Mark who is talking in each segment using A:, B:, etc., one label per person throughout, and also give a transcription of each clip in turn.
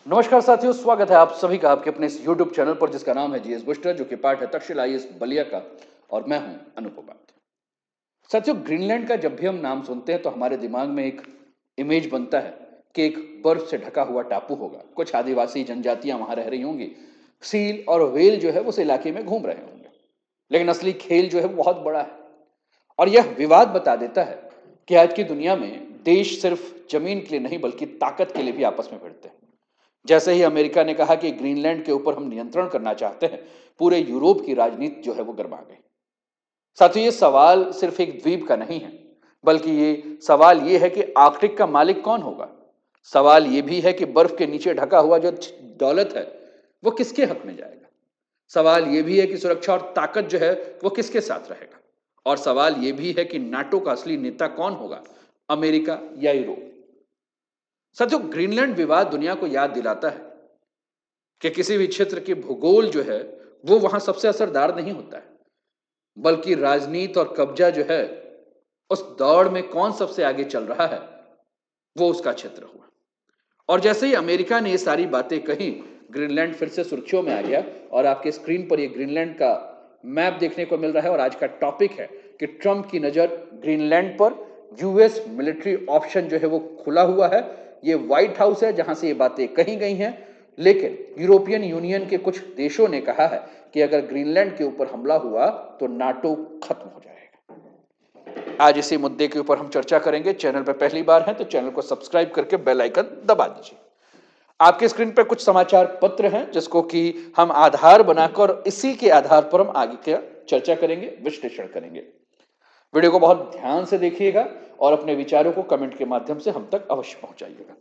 A: नमस्कार साथियों, स्वागत है आप सभी का आपके अपने इस YouTube चैनल पर जिसका नाम है जीएस बूस्टर, जो कि पार्ट है तक्षशिला आईएएस बलिया का। और मैं हूं अनूप उपाध्याय। साथियों, ग्रीनलैंड का जब भी हम नाम सुनते हैं तो हमारे दिमाग में एक इमेज बनता है कि एक बर्फ से ढका हुआ टापू होगा, कुछ आदिवासी जनजातियां वहां रह रही होंगी, सील और व्हेल जो है उस इलाके में घूम रहे होंगे। लेकिन असली खेल जो है वो बहुत बड़ा है। और यह विवाद बता देता है कि आज की दुनिया में देश सिर्फ जमीन के लिए नहीं बल्कि ताकत के लिए भी आपस में भिड़ते हैं। जैसे ही अमेरिका ने कहा कि ग्रीनलैंड के ऊपर हम नियंत्रण करना चाहते हैं, पूरे यूरोप की राजनीति जो है वो गरमा गई। साथियों, ये सवाल सिर्फ एक द्वीप का नहीं है, बल्कि ये सवाल ये है कि आर्कटिक का मालिक कौन होगा। सवाल ये भी है कि बर्फ के नीचे ढका हुआ जो दौलत है वो किसके हक में जाएगा। सवाल ये भी है कि सुरक्षा और ताकत जो है वो किसके साथ रहेगा। और सवाल ये भी है कि नाटो का असली नेता कौन होगा, अमेरिका या यूरोप। साथियों, ग्रीनलैंड विवाद दुनिया को याद दिलाता है कि किसी भी क्षेत्र की भूगोल जो है वो वहां सबसे असरदार नहीं होता है, बल्कि राजनीति और कब्जा जो है उस दौड़ में कौन सबसे आगे चल रहा है वो उसका क्षेत्र हुआ। और जैसे ही अमेरिका ने ये सारी बातें कही, ग्रीनलैंड फिर से सुर्खियों में आ गया। और आपके स्क्रीन पर ये ग्रीनलैंड का मैप देखने को मिल रहा है और आज का टॉपिक है कि ट्रंप की नजर ग्रीनलैंड पर। यूएस मिलिट्री ऑप्शन जो है वो खुला हुआ है। ये व्हाइट हाउस है जहां से ये बातें कही गई हैं। लेकिन यूरोपियन यूनियन के कुछ देशों ने कहा है कि अगर ग्रीनलैंड के ऊपर हमला हुआ तो नाटो खत्म हो जाएगा। आज इसी मुद्दे के ऊपर हम चर्चा करेंगे। चैनल पर पहली बार है तो चैनल को सब्सक्राइब करके बेल आइकन दबा दीजिए। आपके स्क्रीन पर कुछ समाचार पत्र हैं जिसको कि हम आधार बनाकर इसी के आधार पर हम आगे की चर्चा करेंगे, विश्लेषण करेंगे। वीडियो को बहुत ध्यान से देखिएगा और अपने विचारों को कमेंट के माध्यम से हम तक अवश्य पहुंचाइएगा।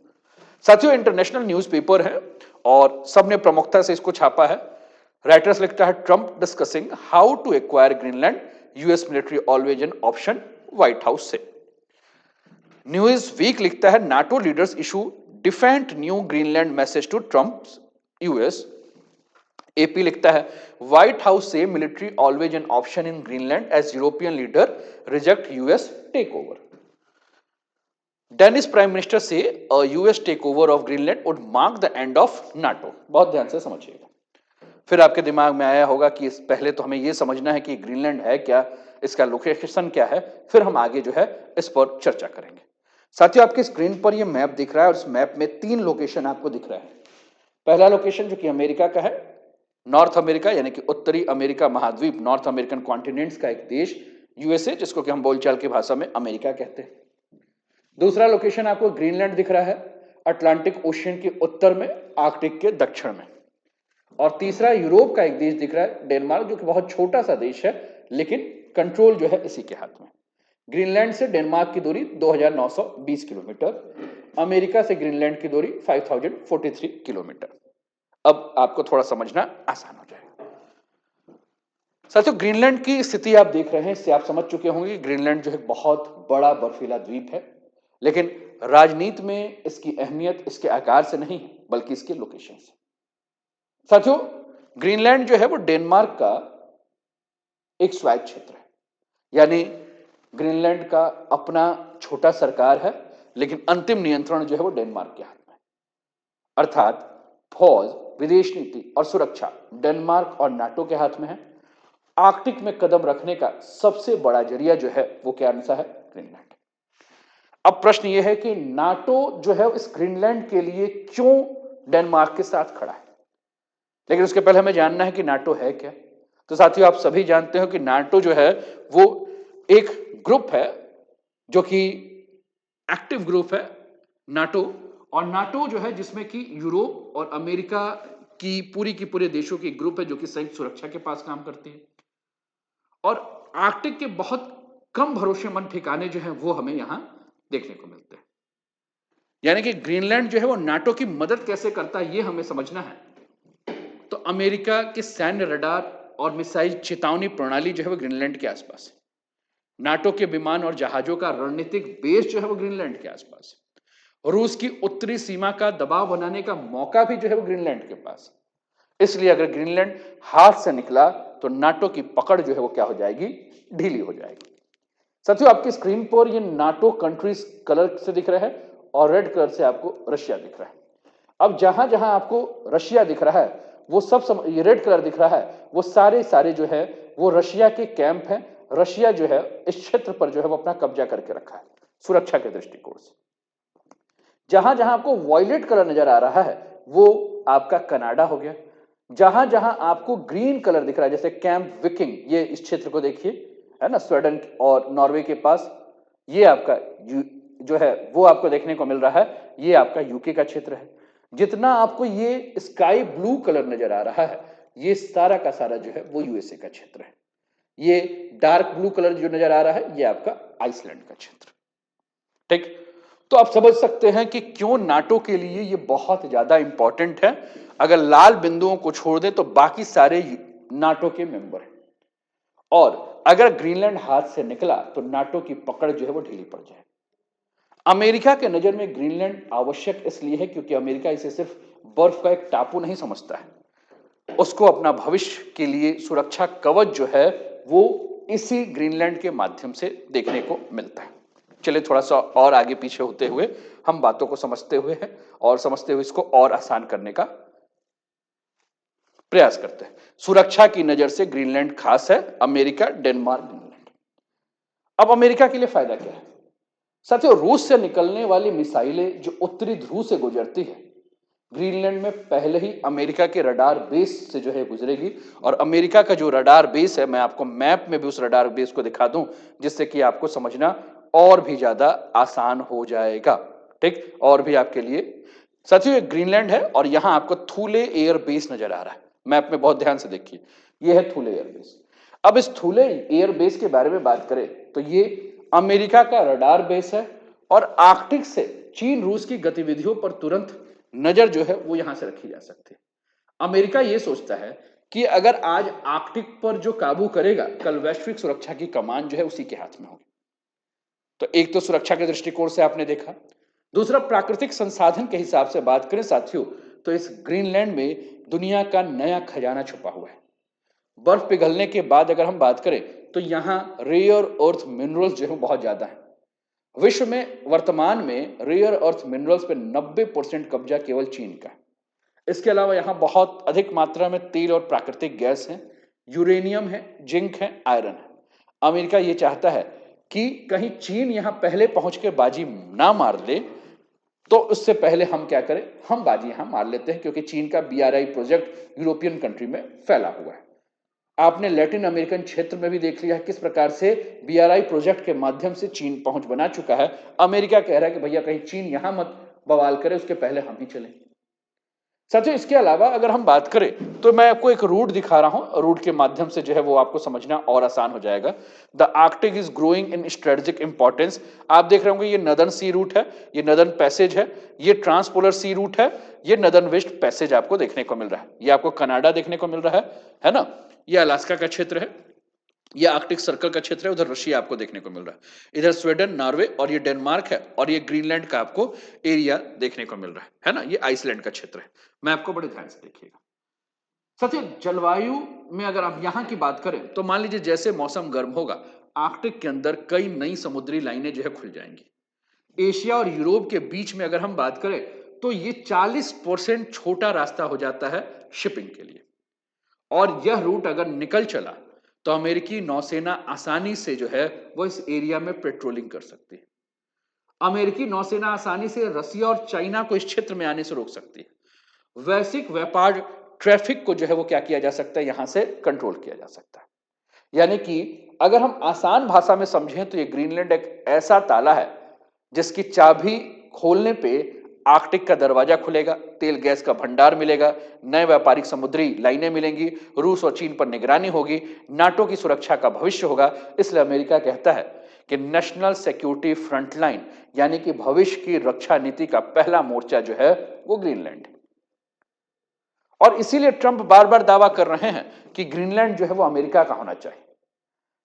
A: साथियों, इंटरनेशनल न्यूज़पेपर है और सबने प्रमुखता से इसको छापा है। राइटर्स लिखता है Trump discussing how to acquire Greenland, US military always an option, White House से। न्यूज वीक लिखता है NATO leaders issue defiant new Greenland message to Trump, US. AP लिखता है व्हाइट हाउस से military always an option in Greenland as European leader reject US take over. Danish prime minister से US take over of Greenland would mark the end of NATO. बहुत ध्यान से समझिएगा। फिर आपके दिमाग में आया होगा कि पहले तो हमें यह समझना है कि ग्रीनलैंड है क्या, इसका लोकेशन क्या है, फिर हम आगे जो है इस पर चर्चा करेंगे। साथियों, आपकी स्क्रीन पर यह मैप दिख रहा है और इस मैप में 3 लोकेशन आपको दिख रहा है। पहला लोकेशन जो कि अमेरिका का है, नॉर्थ अमेरिका यानी कि उत्तरी अमेरिका महाद्वीप, नॉर्थ अमेरिकन कॉन्टिनेंट्स का एक देश यूएसए, जिसको कि हम बोलचाल की भाषा में अमेरिका कहते हैं। दूसरा लोकेशन आपको ग्रीनलैंड दिख रहा है, अटलांटिक ओशियन के उत्तर में, आर्कटिक के दक्षिण में। और तीसरा यूरोप का एक देश दिख रहा है, डेनमार्क, जो कि बहुत छोटा सा देश है लेकिन कंट्रोल जो है इसी के हाथ में। ग्रीनलैंड से डेनमार्क की दूरी 2920 किलोमीटर, अमेरिका से ग्रीनलैंड की दूरी 5043 किलोमीटर। अब आपको थोड़ा समझना आसान हो जाएगा। साथियों, ग्रीनलैंड की स्थिति आप देख रहे हैं, इससे आप समझ चुके होंगे ग्रीनलैंड जो है बहुत बड़ा बर्फीला द्वीप है। लेकिन राजनीति में इसकी अहमियत इसके आकार से नहीं बल्कि इसके लोकेशन से। साथियों, ग्रीनलैंड जो है वो डेनमार्क का एक स्वायत्त क्षेत्र है, यानी ग्रीनलैंड का अपना छोटा सरकार है, लेकिन अंतिम नियंत्रण जो है वो डेनमार्क के हाथ में है। अर्थात फौज, विदेश नीति और सुरक्षा डेनमार्क और नाटो के हाथ में है। आर्कटिक में कदम रखने का सबसे बड़ा जरिया जो है वो क्या सा है, ग्रीनलैंड। अब प्रश्न यह है कि नाटो जो है इस ग्रीनलैंड के लिए क्यों डेनमार्क के साथ खड़ा है। लेकिन उसके पहले हमें जानना है कि नाटो है क्या। तो साथियों, आप सभी जानते हो कि नाटो जो है वो एक ग्रुप है जो कि एक्टिव ग्रुप है, नाटो। और नाटो जो है जिसमें कि यूरोप और अमेरिका की पूरे देशों की ग्रुप है जो कि संयुक्त सुरक्षा के पास काम करते हैं। और आर्कटिक के बहुत कम भरोसेमंद ठिकाने जो है वो हमें यहां देखने को मिलते हैं। यानी कि ग्रीनलैंड जो है वो नाटो की मदद कैसे करता है ये हमें समझना है। तो अमेरिका के सैन्य रडार और मिसाइल चेतावनी प्रणाली जो है वो ग्रीनलैंड के आसपास है। नाटो के विमान और जहाजों का रणनीतिक बेस जो है वो ग्रीनलैंड के आसपास है। रूस की उत्तरी सीमा का दबाव बनाने का मौका भी जो है वो ग्रीनलैंड के पास है। इसलिए अगर ग्रीनलैंड हाथ से निकला तो नाटो की पकड़ जो है वो क्या हो जाएगी, ढीली हो जाएगी। साथियों, आपकी स्क्रीन पर ये नाटो कंट्रीज कलर से दिख रहा है और रेड कलर से आपको रशिया दिख रहा है। अब जहां जहां आपको रशिया दिख रहा है वो सब ये रेड कलर दिख रहा है वो सारे सारे जो है वो रशिया के कैंप हैं। रशिया जो है इस क्षेत्र पर जो है वो अपना कब्जा करके रखा है सुरक्षा के दृष्टिकोण से। जहां जहां आपको वॉयलेट कलर नजर आ रहा है वो आपका कनाडा हो गया। जहां जहां आपको ग्रीन कलर दिख रहा है जैसे कैंप विकिंग, ये इस क्षेत्र को देखिए, है ना, स्वीडन और नॉर्वे के पास, ये आपका जो है वो आपको देखने को मिल रहा है, ये आपका यूके का क्षेत्र है। जितना आपको ये स्काई ब्लू कलर नजर आ रहा है ये सारा का सारा जो है वो यूएसए का क्षेत्र है। ये डार्क ब्लू कलर जो नजर आ रहा है ये आपका आइसलैंड का क्षेत्र। ठीक, तो आप समझ सकते हैं कि क्यों नाटो के लिए ये बहुत ज्यादा इंपॉर्टेंट है। अगर लाल बिंदुओं को छोड़ दें तो बाकी सारे नाटो के मेंबर हैं, और अगर ग्रीनलैंड हाथ से निकला तो नाटो की पकड़ जो है वो ढीली पड़ जाए। अमेरिका के नजर में ग्रीनलैंड आवश्यक इसलिए है क्योंकि अमेरिका इसे सिर्फ बर्फ का एक टापू नहीं समझता है, उसको अपना भविष्य के लिए सुरक्षा कवच जो है वो इसी ग्रीनलैंड के माध्यम से देखने को मिलता है। चलिए थोड़ा सा और आगे पीछे होते हुए हम बातों को समझते हुए हैं और समझते हुए इसको और आसान करने का प्रयास करते हैं। सुरक्षा की नजर से ग्रीनलैंड खास है, अमेरिका, डेनमार्क, ग्रीनलैंड। अब अमेरिका के लिए फायदा क्या है? साथियों, रूस से निकलने वाली मिसाइलें जो उत्तरी ध्रुव से गुजरती है ग्रीनलैंड में पहले ही अमेरिका के रडार बेस से जो है गुजरेगी। और अमेरिका का जो रडार बेस है मैं आपको मैप में भी उस रडार बेस को दिखा दूं जिससे कि आपको समझना और भी ज्यादा आसान हो जाएगा। ठीक, और भी आपके लिए साथियों, ये ग्रीनलैंड है और यहां आपको थूले एयर बेस नजर आ रहा है। मैप में बहुत ध्यान से देखिए, ये है थूले एयर बेस। अब इस थूले एयर बेस के बारे में बात करें तो ये अमेरिका का रडार बेस है और आर्कटिक से चीन रूस की गतिविधियों पर तुरंत नजर जो है वो यहां से रखी जा सकती है। अमेरिका ये सोचता है कि अगर आज आर्कटिक पर जो काबू करेगा कल वैश्विक सुरक्षा की कमान जो है उसी के हाथ में होगी। तो एक तो सुरक्षा के दृष्टिकोण से आपने देखा, दूसरा प्राकृतिक संसाधन के हिसाब से बात करें साथियों तो इस ग्रीनलैंड में दुनिया का नया खजाना छुपा हुआ है। बर्फ पिघलने के बाद अगर हम बात करें तो यहां रेयर अर्थ मिनरल्स जो है बहुत ज्यादा है। विश्व में वर्तमान में रेयर अर्थ मिनरल्स पे 90% कब्जा केवल चीन का है। इसके अलावा यहां बहुत अधिक मात्रा में तेल और प्राकृतिक गैस है, यूरेनियम है, जिंक है, आयरन है। अमेरिका यह चाहता है कि कहीं चीन यहां पहले पहुंच के बाजी ना मार ले, तो उससे पहले हम क्या करें, हम बाजी यहां मार लेते हैं क्योंकि चीन का बीआरआई प्रोजेक्ट यूरोपियन कंट्री में फैला हुआ है। आपने लैटिन अमेरिकन क्षेत्र में भी देख लिया है किस प्रकार से बीआरआई प्रोजेक्ट के माध्यम से चीन पहुंच बना चुका है। अमेरिका कह रहा है कि भैया कहीं चीन यहां मत बवाल करे, उसके पहले हम ही चलें। साथियों, इसके अलावा अगर हम बात करें तो मैं आपको एक रूट दिखा रहा हूं, रूट के माध्यम से जो है वो आपको समझना और आसान हो जाएगा। The Arctic is growing in strategic importance. आप देख रहे होंगे ये नदर्न सी रूट है, ये नदर्न पैसेज है, ये ट्रांसपोलर सी रूट है, ये नदर्न वेस्ट पैसेज आपको देखने को मिल रहा है। ये आपको कनाडा देखने को मिल रहा है ना, ये अलास्का का क्षेत्र है, ये आर्कटिक सर्कल का क्षेत्र है, उधर रशिया आपको देखने को मिल रहा है, इधर स्वीडन, नॉर्वे और ये डेनमार्क है, और ये ग्रीनलैंड का आपको एरिया देखने को मिल रहा है ना, ये आइसलैंड का क्षेत्र है। मैं आपको बड़े ध्यान से देखिएगा। साथियों, जलवायु में अगर आप यहां की बात करें तो मान लीजिए जैसे मौसम गर्म होगा आर्कटिक के अंदर कई नई समुद्री लाइनें जो है खुल जाएंगी। एशिया और यूरोप के बीच में अगर हम बात करें तो ये 40% छोटा रास्ता हो जाता है शिपिंग के लिए। और यह रूट अगर निकल चला तो अमेरिकी नौसेना आसानी से जो है वो इस एरिया में पेट्रोलिंग कर सकती है। अमेरिकी नौसेना आसानी से रसिया और चाइना को इस क्षेत्र में आने से रोक सकती है। वैश्विक व्यापार ट्रैफिक को जो है वो क्या किया जा सकता है, यहां से कंट्रोल किया जा सकता है। यानी कि अगर हम आसान भाषा में समझें तो ये ग्रीनलैंड एक ऐसा ताला है जिसकी चाबी खोलने पे आर्कटिक का दरवाजा खुलेगा, तेल गैस का भंडार मिलेगा, नए व्यापारिक समुद्री लाइनें मिलेंगी, रूस और चीन पर निगरानी होगी, नाटो की सुरक्षा का भविष्य होगा। इसलिए अमेरिका कहता है कि नेशनल सिक्योरिटी फ्रंटलाइन यानी कि भविष्य की रक्षा नीति का पहला मोर्चा जो है वो ग्रीनलैंड है। और इसीलिए ट्रंप बार बार दावा कर रहे हैं कि ग्रीनलैंड जो है वो अमेरिका का होना चाहिए।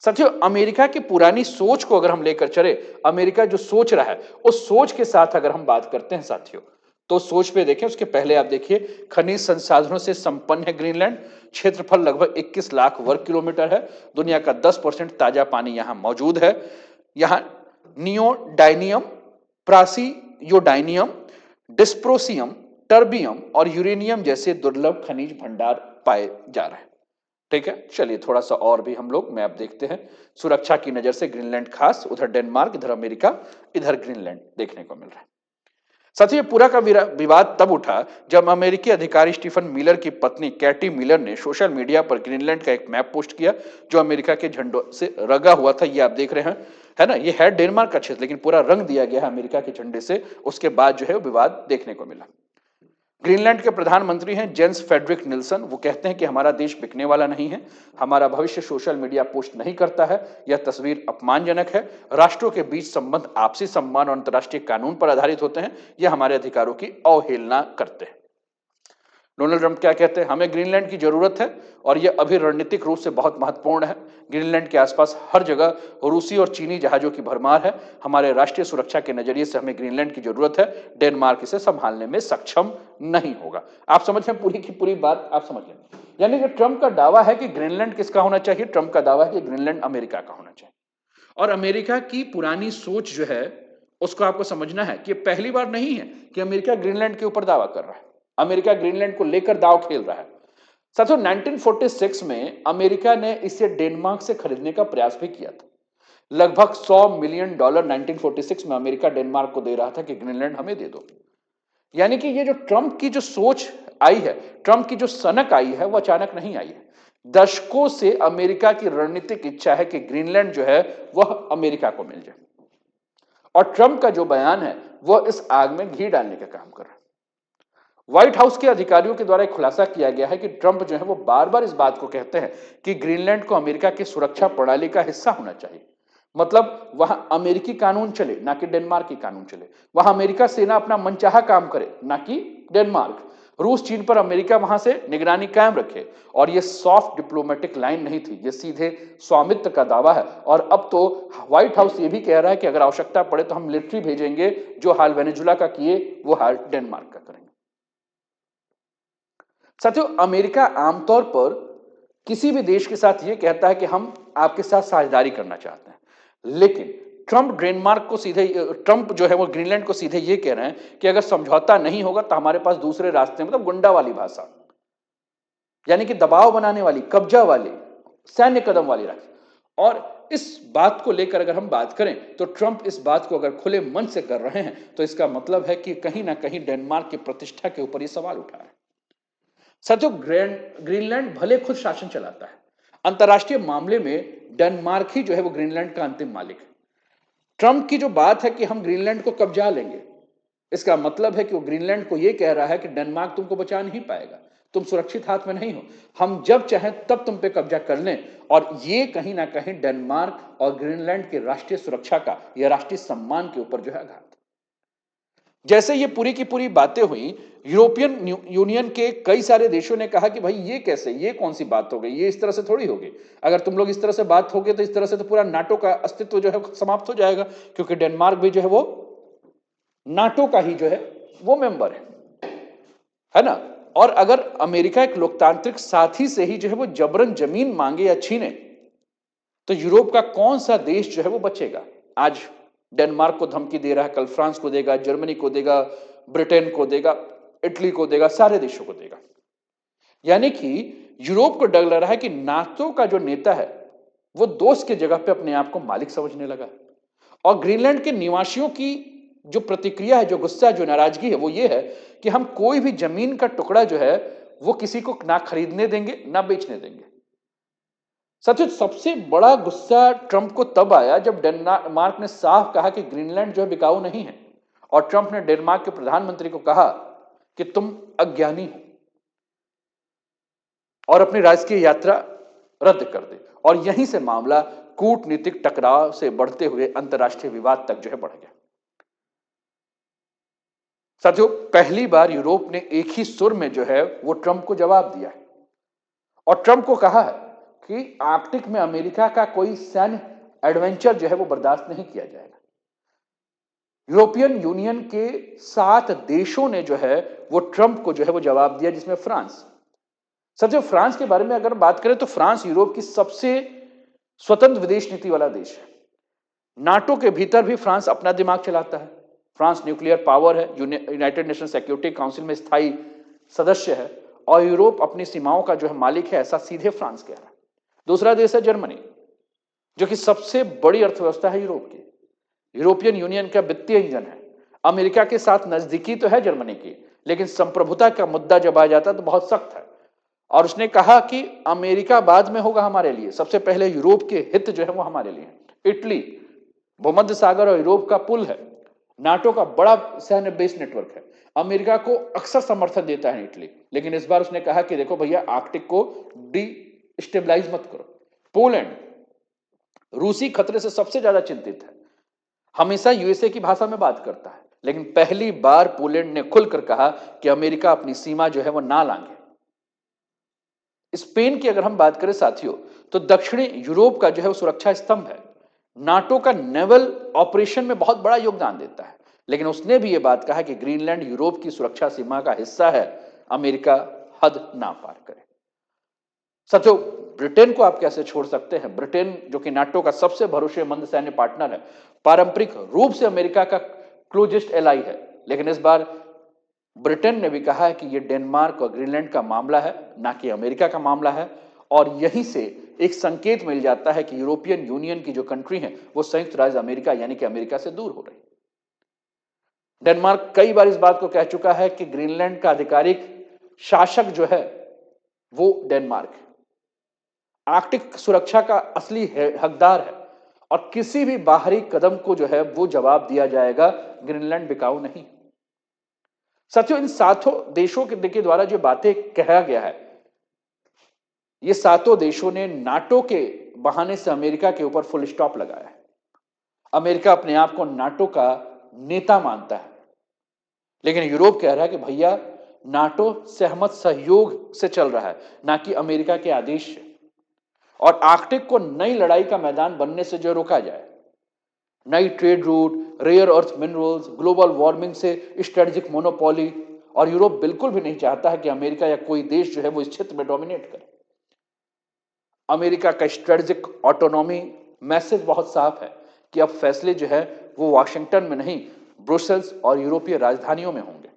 A: साथियों, अमेरिका की पुरानी सोच को अगर हम लेकर चले, अमेरिका जो सोच रहा है उस सोच के साथ अगर हम बात करते हैं साथियों, तो सोच पे देखें, उसके पहले आप देखिए खनिज संसाधनों से संपन्न है ग्रीनलैंड। क्षेत्रफल लगभग 21 लाख वर्ग किलोमीटर है। दुनिया का 10% ताजा पानी यहां मौजूद है। यहां नियोडाइनियम, प्रासियोडाइनियम, डिस्प्रोसियम, टर्बियम और यूरेनियम जैसे दुर्लभ खनिज भंडार पाए जा रहे हैं। ठीक है, चलिए थोड़ा सा और भी हम लोग मैप देखते हैं। सुरक्षा की नजर से ग्रीनलैंड खास, उधर डेनमार्क, इधर अमेरिका, इधर ग्रीनलैंड देखने को मिल रहा है। साथियों, ये पूरा का विवाद तब उठा जब अमेरिकी अधिकारी स्टीफन मिलर की पत्नी कैटी मिलर ने सोशल मीडिया पर ग्रीनलैंड का एक मैप पोस्ट किया जो अमेरिका के झंडों से रंगा हुआ था। ये आप देख रहे हैं, है ना, ये है डेनमार्क का क्षेत्र, लेकिन पूरा रंग दिया गया है अमेरिका के झंडे से। उसके बाद जो है विवाद देखने को मिला। ग्रीनलैंड के प्रधानमंत्री हैं जेंस फेडरिक निल्सन। वो कहते हैं कि हमारा देश बिकने वाला नहीं है, हमारा भविष्य सोशल मीडिया पोस्ट नहीं करता है, यह तस्वीर अपमानजनक है। राष्ट्रों के बीच संबंध आपसी सम्मान और अंतर्राष्ट्रीय कानून पर आधारित होते हैं, यह हमारे अधिकारों की अवहेलना करते हैं। डोनाल्ड ट्रंप क्या कहते हैं? हमें ग्रीनलैंड की जरूरत है और यह अभी रणनीतिक रूप से बहुत महत्वपूर्ण है। ग्रीनलैंड के आसपास हर जगह रूसी और चीनी जहाजों की भरमार है। हमारे राष्ट्रीय सुरक्षा के नजरिए से हमें ग्रीनलैंड की जरूरत है। डेनमार्क इसे संभालने में सक्षम नहीं होगा। आप समझ रहे हैं, पूरी की पूरी बात आप समझ लें। यानी कि ट्रंप का दावा है कि ग्रीनलैंड किसका होना चाहिए? ट्रंप का दावा है कि ग्रीनलैंड अमेरिका का होना चाहिए। और अमेरिका की पुरानी सोच जो है उसको आपको समझना है कि पहली बार नहीं है कि अमेरिका ग्रीनलैंड के ऊपर दावा कर रहा है। अमेरिका ग्रीनलैंड को लेकर दांव खेल रहा है। साथियों, 1946 में अमेरिका ने इसे डेनमार्क से खरीदने का प्रयास भी किया था। लगभग $100 मिलियन 1946 में अमेरिका डेनमार्क को दे रहा था कि ग्रीनलैंड हमें दे दो। यानी कि ये जो ट्रंप की जो सोच आई है, ट्रंप की जो सनक आई है, वो अचानक नहीं आई है। दशकों से अमेरिका की रणनीतिक इच्छा है कि ग्रीनलैंड जो है वह अमेरिका को मिल जाए। और ट्रंप का जो बयान है वह इस आग में घी डालने का काम कर रहा है। व्हाइट हाउस के अधिकारियों के द्वारा एक खुलासा किया गया है कि ट्रंप जो है वो बार बार इस बात को कहते हैं कि ग्रीनलैंड को अमेरिका की सुरक्षा प्रणाली का हिस्सा होना चाहिए। मतलब वहां अमेरिकी कानून चले, ना कि डेनमार्क की कानून चले। वहां अमेरिका सेना अपना मनचाहा काम करे, ना कि डेनमार्क। रूस चीन पर अमेरिका वहां से निगरानी कायम रखे। और यह सॉफ्ट डिप्लोमेटिक लाइन नहीं थी, यह सीधे स्वामित्व का दावा है। और अब तो व्हाइट हाउस यह भी कह रहा है कि अगर आवश्यकता पड़े तो हम मिलिट्री भेजेंगे, जो हाल वेनेजुला का किए वो हाल डेनमार्क का करेंगे। साथियों, अमेरिका आमतौर पर किसी भी देश के साथ यह कहता है कि हम आपके साथ साझेदारी करना चाहते हैं, लेकिन ट्रंप जो है वो ग्रीनलैंड को सीधे ये कह रहे हैं कि अगर समझौता नहीं होगा तो हमारे पास दूसरे रास्ते, मतलब गुंडा वाली भाषा, यानी कि दबाव बनाने वाली, कब्जा वाली, सैन्य कदम वाली रास्ते। और इस बात को लेकर अगर हम बात करें तो ट्रंप इस बात को अगर खुले मन से कर रहे हैं तो इसका मतलब है कि कहीं ना कहीं डेनमार्क की प्रतिष्ठा के ऊपर यह सवाल उठा है। साथियों, ग्रीनलैंड भले खुद शासन चलाता है, अंतरराष्ट्रीय मामले में डेनमार्क ही जो है वो ग्रीनलैंड का अंतिम मालिक है। ट्रंप की जो बात है कि हम ग्रीनलैंड को कब्जा लेंगे, इसका मतलब है कि वो ग्रीनलैंड को यह कह रहा है कि डेनमार्क तुमको बचा नहीं पाएगा, तुम सुरक्षित हाथ में नहीं हो, हम जब चाहें तब तुम पे कब्जा कर लें। और ये कहीं ना कहीं डेनमार्क और ग्रीनलैंड के राष्ट्रीय सुरक्षा का या राष्ट्रीय सम्मान के ऊपर जो है आघात। जैसे ये पूरी की पूरी बातें हुई, यूरोपियन यूनियन के कई सारे देशों ने कहा कि भाई ये कैसे, ये कौन सी बात हो गई, ये इस तरह से थोड़ी होगी। अगर तुम लोग इस तरह से बात होगे तो इस तरह से तो पूरा नाटो का अस्तित्व जो है समाप्त हो जाएगा, क्योंकि डेनमार्क भी जो है वो नाटो का ही जो है वो मेंबर है ना। और अगर अमेरिका एक लोकतांत्रिक साथी से ही जो है वो जबरन जमीन मांगे या छीने तो यूरोप का कौन सा देश जो है वो बचेगा। आज डेनमार्क को धमकी दे रहा है, कल फ्रांस को देगा, जर्मनी को देगा, ब्रिटेन को देगा, इटली को देगा, सारे देशों को देगा। यानी कि यूरोप को डर लग रहा है कि नाटो का जो नेता है वो दोस्त की जगह पे अपने आप को मालिक समझने लगा। और ग्रीनलैंड के निवासियों की जो प्रतिक्रिया है, जो गुस्सा, जो नाराजगी है, वो ये है कि हम कोई भी जमीन का टुकड़ा जो है वो किसी को ना खरीदने देंगे ना बेचने देंगे। साथियों, सबसे बड़ा गुस्सा ट्रंप को तब आया जब डेनमार्क ने साफ कहा कि ग्रीनलैंड जो है बिकाऊ नहीं है। और ट्रंप ने डेनमार्क के प्रधानमंत्री को कहा कि तुम अज्ञानी हो और अपनी राजकीय यात्रा रद्द कर दे। और यहीं से मामला कूटनीतिक टकराव से बढ़ते हुए अंतरराष्ट्रीय विवाद तक जो है बढ़ गया। साथियों, पहली बार यूरोप ने एक ही सुर में जो है वो ट्रंप को जवाब दिया है और ट्रंप को कहा है कि आर्कटिक में अमेरिका का कोई सैन्य एडवेंचर जो है वो बर्दाश्त नहीं किया जाएगा। यूरोपियन यूनियन के 7 देशों ने जो है वो ट्रंप को जो है वो जवाब दिया, जिसमें फ्रांस। साथियों, फ्रांस के बारे में अगर बात करें तो फ्रांस यूरोप की सबसे स्वतंत्र विदेश नीति वाला देश है। नाटो के भीतर भी फ्रांस अपना दिमाग चलाता है। फ्रांस न्यूक्लियर पावर है, यूनाइटेड नेशन सिक्योरिटी काउंसिल में स्थायी सदस्य है और यूरोप अपनी सीमाओं का जो है मालिक है, ऐसा सीधे फ्रांस कह रहा है। दूसरा देश है जर्मनी, जो कि सबसे बड़ी अर्थव्यवस्था है यूरोप की, यूरोपियन यूनियन का वित्तीय इंजन है। अमेरिका के साथ नजदीकी तो है जर्मनी की, लेकिन संप्रभुता का मुद्दा जब आ जाता है तो बहुत सख्त है। और उसने कहा कि अमेरिका बाद में होगा हमारे लिए, सबसे पहले यूरोप के हित जो है वो हमारे लिए। इटली भूमध्य सागर और यूरोप का पुल है, नाटो का बड़ा सैन्य बेस नेटवर्क है, अमेरिका को अक्सर समर्थन देता है इटली, लेकिन इस बार उसने कहा कि देखो भैया आर्कटिक को डिस्टेबलाइज मत करो। पोलैंड रूसी खतरे से सबसे ज्यादा चिंतित है, हमेशा यूएसए की भाषा में बात करता है, लेकिन पहली बार पोलैंड ने खुलकर कहा कि अमेरिका अपनी सीमा जो है वो ना लांघे। स्पेन की अगर हम बात करें साथियों, तो दक्षिणी यूरोप का जो है वो सुरक्षा स्तंभ है, नाटो का नेवल ऑपरेशन में बहुत बड़ा योगदान देता है, लेकिन उसने भी यह बात कहा कि ग्रीनलैंड यूरोप की सुरक्षा सीमा का हिस्सा है, अमेरिका हद ना पार करे। साथियों, ब्रिटेन को आप कैसे छोड़ सकते हैं? ब्रिटेन जो कि नाटो का सबसे भरोसेमंद सैन्य पार्टनर है, पारंपरिक रूप से अमेरिका का क्लोजेस्ट एलाई है, लेकिन इस बार ब्रिटेन ने भी कहा है कि यह डेनमार्क और ग्रीनलैंड का मामला है, ना कि अमेरिका का मामला है। और यहीं से एक संकेत मिल जाता है कि यूरोपियन यूनियन की जो कंट्री है वो संयुक्त राज्य अमेरिका यानी कि अमेरिका से दूर हो रही। डेनमार्क कई बार इस बात को कह चुका है कि ग्रीनलैंड का आधिकारिक शासक जो है वो डेनमार्क है, आर्कटिक सुरक्षा का असली हकदार है, और किसी भी बाहरी कदम को जो है वो जवाब दिया जाएगा, ग्रीनलैंड बिकाऊ नहीं। साथियों, इन सातों देशों के द्वारा जो बातें कहा गया है, ये सातों देशों ने नाटो के बहाने से अमेरिका के ऊपर फुल स्टॉप लगाया है। अमेरिका अपने आप को नाटो का नेता मानता है, लेकिन यूरोप कह रहा है कि भैया नाटो सहमत सहयोग से चल रहा है, ना कि अमेरिका के आदेश से। और आर्कटिक को नई लड़ाई का मैदान बनने से जो रोका जाए, नई trade route, rare earth minerals, global warming से स्ट्रेटेजिक मोनोपोली, और यूरोप बिल्कुल भी नहीं चाहता है कि अमेरिका या कोई देश जो है वो इस क्षेत्र में डोमिनेट करे। अमेरिका का स्ट्रेटेजिक ऑटोनॉमी मैसेज बहुत साफ है कि अब फैसले जो है वो वाशिंगटन में नहीं, ब्रुसेल्स और यूरोपीय राजधानियों में होंगे।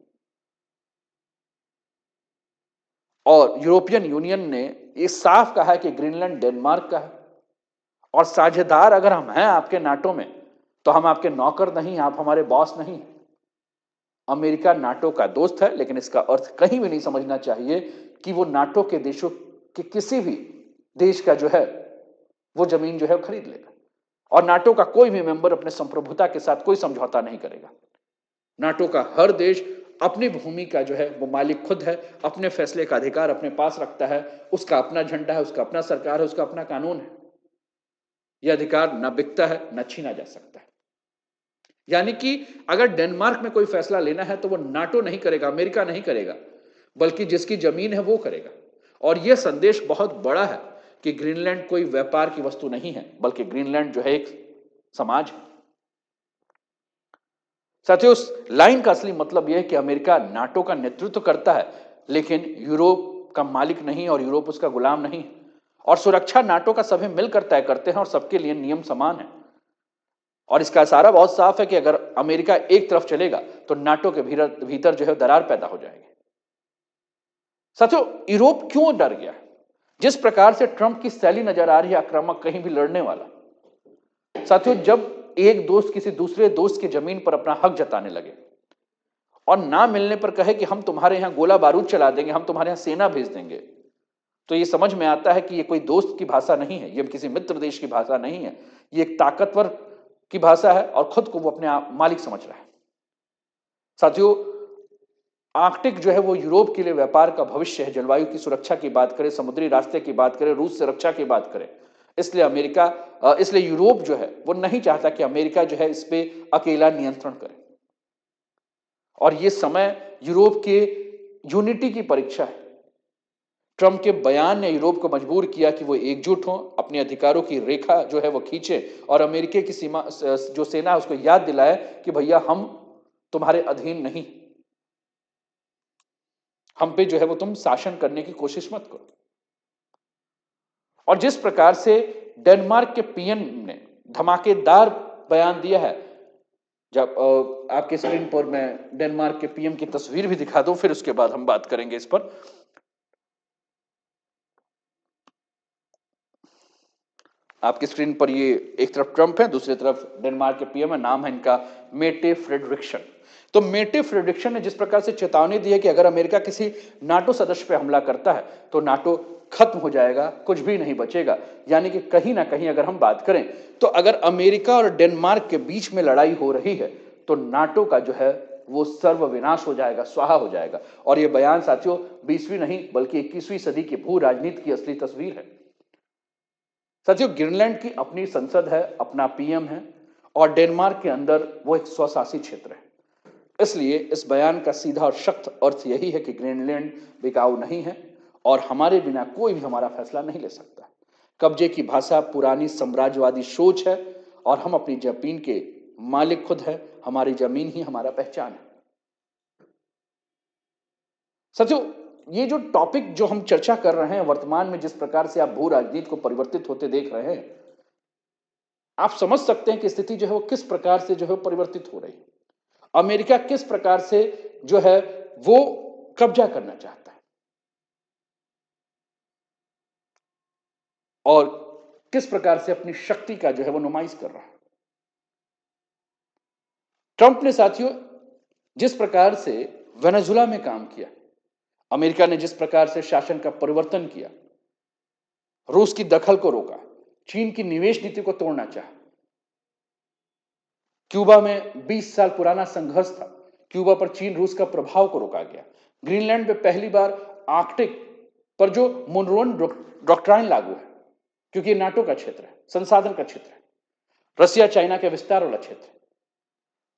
A: और यूरोपियन यूनियन ने ये साफ कहा है कि ग्रीनलैंड डेनमार्क का है, और साझेदार अगर हम हैं आपके नाटो में तो हम आपके नौकर नहीं, आप हमारे बॉस नहीं। अमेरिका नाटो का दोस्त है, लेकिन इसका अर्थ कहीं भी नहीं समझना चाहिए कि वो नाटो के देशों के किसी भी देश का जो है वो जमीन जो है खरीद लेगा, और नाटो का कोई भी मेंबर अपने संप्रभुता के साथ कोई समझौता नहीं करेगा। नाटो का हर देश अपनी भूमि का जो है वो मालिक खुद है, अपने फैसले का अधिकार अपने पास रखता है, उसका अपना झंडा है, उसका अपना सरकार है, उसका अपना कानून है। यह अधिकार न बिकता है न छीना जा सकता है। यानी कि अगर डेनमार्क में कोई फैसला लेना है तो वो नाटो नहीं करेगा, अमेरिका नहीं करेगा, बल्कि जिसकी जमीन है वो करेगा। और यह संदेश बहुत बड़ा है कि ग्रीनलैंड कोई व्यापार की वस्तु नहीं है, बल्कि ग्रीनलैंड जो है एक समाज है। साथियों, उस लाइन का असली मतलब यह है कि अमेरिका नाटो का नेतृत्व करता है, लेकिन यूरोप का मालिक नहीं और यूरोप उसका गुलाम नहीं। और सुरक्षा नाटो का सभी मिलकर तय करते हैं और सबके लिए नियम समान है। और इसका इशारा बहुत साफ है कि अगर अमेरिका एक तरफ चलेगा तो नाटो के भीतर जो है दरार पैदा हो जाएगी। साथियों, यूरोप क्यों डर गया? जिस प्रकार से ट्रंप की शैली नजर आ रही है, आक्रामक, कहीं भी लड़ने वाला। साथियों, जब एक दोस्त किसी दूसरे दोस्त की जमीन पर अपना हक जताने लगे और ना मिलने पर कहे कि हम तुम्हारे यहां गोला बारूद चला देंगे, हम तुम्हारे यहां सेना भेज देंगे, तो यह समझ में आता है कि यह कोई दोस्त की भाषा नहीं है, यह किसी मित्र देश की भाषा नहीं है, यह एक ताकतवर की भाषा है और खुद को वो अपने आप मालिक समझ रहा है। साथियों, आर्कटिक जो है वो यूरोप के लिए व्यापार का भविष्य है। जलवायु की सुरक्षा की बात करें, समुद्री रास्ते की बात करें, रूस से रक्षा की बात करें, इसलिए यूरोप जो है वो नहीं चाहता कि अमेरिका जो है इस पे अकेला नियंत्रण करे। और ये समय यूरोप के यूनिटी की परीक्षा है। ट्रंप के बयान ने यूरोप को मजबूर किया कि वो एकजुट हों, अपने अधिकारों की रेखा जो है वो खींचे, और अमेरिका की सीमा जो सेना है उसको याद दिलाए कि भैया हम तुम्हारे अधीन नहीं, हम पे जो है वो तुम शासन करने की कोशिश मत करो। और जिस प्रकार से डेनमार्क के पीएम ने धमाकेदार बयान दिया है, जब आपके स्क्रीन पर मैं डेनमार्क के पीएम की तस्वीर भी दिखा दूं, फिर उसके बाद हम बात करेंगे इस पर। आपकी स्क्रीन पर ये एक तरफ ट्रंप है, दूसरी तरफ डेनमार्क के पीएम है, नाम है इनका मेटे फ्रेडरिक्सन। तो मेटे फ्रेडरिक्सन ने जिस प्रकार से चेतावनी दी है कि अगर अमेरिका किसी नाटो सदस्य पे हमला करता है तो नाटो खत्म हो जाएगा, कुछ भी नहीं बचेगा। यानी कि कहीं ना कहीं अगर हम बात करें तो अगर अमेरिका और डेनमार्क के बीच में लड़ाई हो रही है तो नाटो का जो है वो सर्वविनाश हो जाएगा, स्वाहा हो जाएगा। और ये बयान साथियों 20वीं नहीं बल्कि 21वीं सदी की भू राजनीति की असली तस्वीर है। साथियों, ग्रीनलैंड की अपनी संसद है, अपना पीएम है और डेनमार्क के अंदर वो एक स्वशासी क्षेत्र है। इसलिए इस बयान का सीधा और सख्त अर्थ यही है कि ग्रीनलैंड बिकाऊ नहीं है और हमारे बिना कोई भी हमारा फैसला नहीं ले सकता। कब्जे की भाषा पुरानी साम्राज्यवादी सोच है और हम अपनी जमीन के मालिक खुद है, हमारी जमीन ही हमारा पहचान है। साथियों, ये जो टॉपिक जो हम चर्चा कर रहे हैं वर्तमान में, जिस प्रकार से आप भू राजनीति को परिवर्तित होते देख रहे हैं, आप समझ सकते हैं कि स्थिति जो है वो किस प्रकार से जो है परिवर्तित हो रही है। अमेरिका किस प्रकार से जो है वो कब्जा करना चाहता है और किस प्रकार से अपनी शक्ति का जो है वो नुमाइश कर रहा है। ट्रंप ने साथियों जिस प्रकार से वेनेजुला में काम किया, अमेरिका ने जिस प्रकार से शासन का परिवर्तन किया, रूस की दखल को रोका, चीन की निवेश नीति को तोड़ना चाहा, क्यूबा में 20 साल पुराना संघर्ष था, क्यूबा पर चीन रूस का प्रभाव को रोका गया। ग्रीनलैंड में पहली बार आर्कटिक पर जो मोनरोन डॉक्ट्राइन लागू है, क्योंकि ये नाटो का क्षेत्र है, संसाधन का क्षेत्र है, रसिया चाइना के विस्तार वाला क्षेत्र है।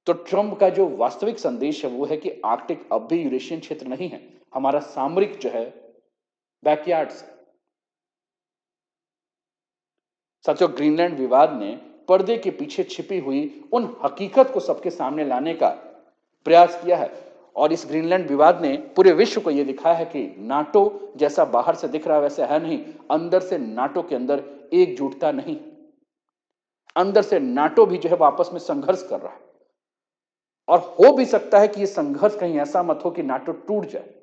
A: तो ट्रंप का जो वास्तविक संदेश है वो है कि आर्कटिक अब भी यूरेशियन क्षेत्र नहीं है, हमारा सामरिक जो है बैकयार्ड है। साथियों, ग्रीनलैंड विवाद ने पर्दे के पीछे छिपी हुई उन हकीकत को सबके सामने लाने का प्रयास किया है और इस ग्रीनलैंड विवाद ने पूरे विश्व को यह दिखाया है कि नाटो जैसा बाहर से दिख रहा है वैसा है नहीं, अंदर से नाटो के अंदर एकजुटता नहीं, अंदर से नाटो भी जो है आपस में संघर्ष कर रहा है और हो भी सकता है कि यह संघर्ष कहीं ऐसा मत हो कि नाटो टूट जाए,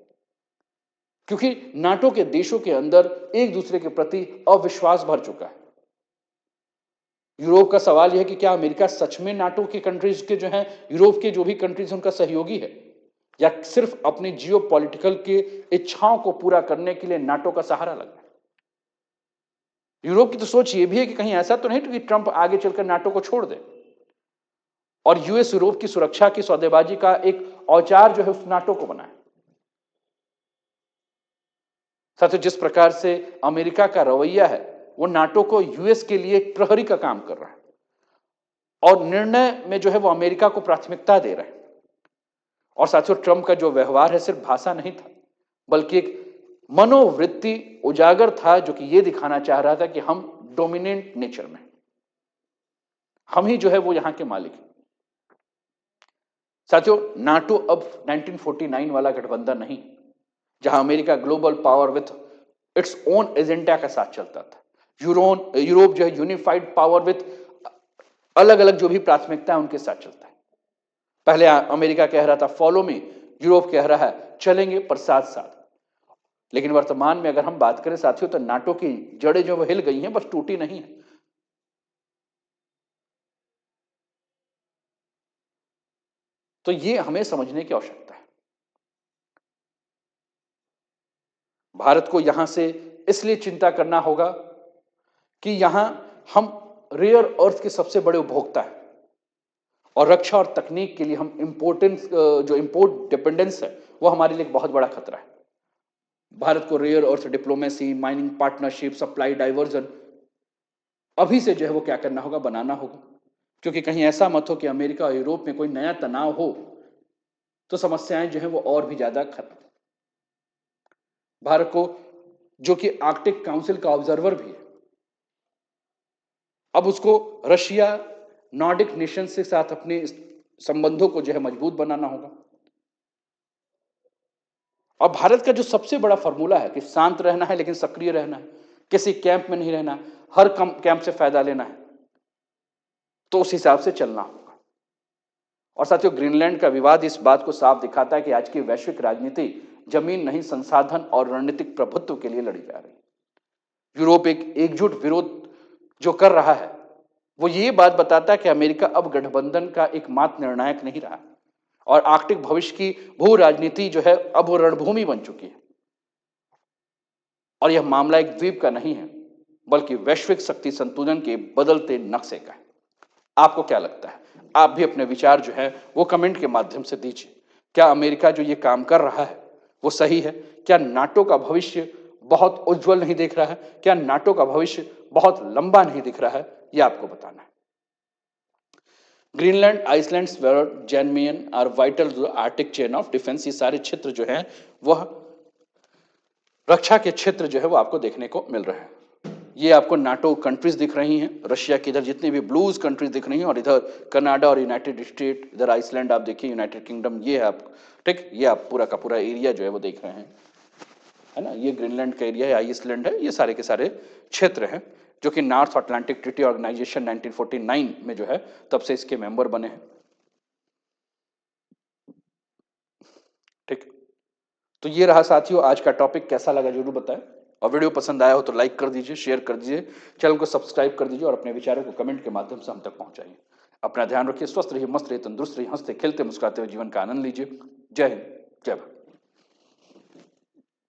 A: क्योंकि नाटो के देशों के अंदर एक दूसरे के प्रति अविश्वास भर चुका है। यूरोप का सवाल यह है कि क्या अमेरिका सच में नाटो के कंट्रीज के जो हैं, यूरोप के जो भी कंट्रीज उनका सहयोगी है या सिर्फ अपनी जियो पॉलिटिकल के इच्छाओं को पूरा करने के लिए नाटो का सहारा लग रहा है। यूरोप की तो सोच ये भी है कि कहीं ऐसा तो नहीं कि ट्रंप आगे चलकर नाटो को छोड़ दे और यूएस यूरोप की सुरक्षा की सौदेबाजी का एक औजार जो है उस नाटो को बनाए। साथियों, जिस प्रकार से अमेरिका का रवैया है वो नाटो को यूएस के लिए एक प्रहरी का काम कर रहा है और निर्णय में जो है वो अमेरिका को प्राथमिकता दे रहा है। और साथियों, ट्रंप का जो व्यवहार है सिर्फ भाषा नहीं था बल्कि एक मनोवृत्ति उजागर था जो कि यह दिखाना चाह रहा था कि हम डोमिनेंट नेचर में, हम ही जो है वो यहां के मालिक हैं। साथियों, नाटो अब 1949 वाला गठबंधन नहीं जहां America global power with its own agenda के साथ चलता था। यूरोप जो है यूनिफाइड पावर विथ अलग अलग जो भी प्राथमिकता है उनके साथ चलता है। पहले अमेरिका कह रहा था फॉलो मी, यूरोप कह रहा है चलेंगे पर साथ साथ। लेकिन वर्तमान में अगर हम बात करें साथियों तो नाटो की जड़ें जो वो हिल गई हैं, बस टूटी नहीं है। तो ये हमें समझने की आवश्यकता है। भारत को यहां से इसलिए चिंता करना होगा कि यहां हम रेयर अर्थ के सबसे बड़े उपभोक्ता हैं और रक्षा और तकनीक के लिए हम इंपोर्टेंस जो इंपोर्ट डिपेंडेंस है वो हमारे लिए एक बहुत बड़ा खतरा है। भारत को rare earth diplomacy, mining partnership, supply diversion अभी से जो है वो क्या करना होगा, बनाना होगा, क्योंकि कहीं ऐसा मत हो कि अमेरिका और यूरोप में कोई नया तनाव हो तो समस्याएं जो है वो और भी ज्यादा खत्म। भारत को जो कि आर्कटिक काउंसिल का ऑब्जर्वर भी है, अब उसको रशिया, नॉर्डिक नेशन के साथ अपने संबंधों को जो है मजबूत बनाना होगा। और भारत का जो सबसे बड़ा फॉर्मूला है कि शांत रहना है लेकिन सक्रिय रहना है, किसी कैंप में नहीं रहना, हर कैंप से फायदा लेना है, तो उस हिसाब से चलना होगा। और साथियों, ग्रीनलैंड का विवाद इस बात को साफ दिखाता है कि आज की वैश्विक राजनीति जमीन नहीं, संसाधन और रणनीतिक प्रभुत्व के लिए लड़ी जा रही है। यूरोप एक एकजुट विरोध जो कर रहा है, वो ये बात बताता है कि अमेरिका अब गठबंधन का एकमात्र निर्णायक नहीं रहा और आर्कटिक भविष्य की भू राजनीति जो है अब वो रणभूमि बन चुकी है। और यह मामला एक द्वीप का नहीं है, बल्कि वैश्विक शक्ति संतुलन के बदलते नक्शे का है। आपको क्या लगता है? आप भी अपने विचार जो है वो कमेंट के माध्यम से दीजिए। क्या अमेरिका जो ये काम कर रहा है वो सही है? क्या नाटो का भविष्य बहुत उज्जवल नहीं दिख रहा है? क्या नाटो का भविष्य बहुत लंबा नहीं दिख रहा है? ये आपको बताना है। Greenland, Iceland, Svalbard, Jan Mayen are vital Arctic chain of defence, ये सारे क्षेत्र जो हैं वह रक्षा के क्षेत्र जो है वो आपको देखने को मिल रहे हैं। ये आपको नाटो कंट्रीज दिख रही हैं, रशिया की इधर जितनी भी ब्लूज कंट्रीज दिख रही हैं, और इधर कनाडा और यूनाइटेड स्टेट, इधर आइसलैंड आप देखिए, यूनाइटेड किंगडम, ये है आप, ठीक, ये आप पूरा का पूरा एरिया जो है वो देख रहे हैं, है ना। ये ग्रीनलैंड का एरिया है, आइसलैंड है, ये सारे के सारे क्षेत्र हैं जो कि नॉर्थ अटलांटिक ट्रीटी ऑर्गेनाइजेशन 1949 में जो है तब से इसके मेंबर बने हैं, ठीक। तो ये रहा साथियों आज का टॉपिक, कैसा लगा जरूर बताएं, और वीडियो पसंद आया हो तो लाइक कर दीजिए, शेयर कर दीजिए, चैनल को सब्सक्राइब कर दीजिए और अपने विचारों को कमेंट के माध्यम से हम तक पहुंचाइए। अपना ध्यान रखिए, स्वस्थ रहिए, मस्त रहिए, तंदुरुस्त रहिए, हंसते खेलते मुस्कुराते हुए जीवन का आनंद लीजिए। जय हिंद, जय भारत।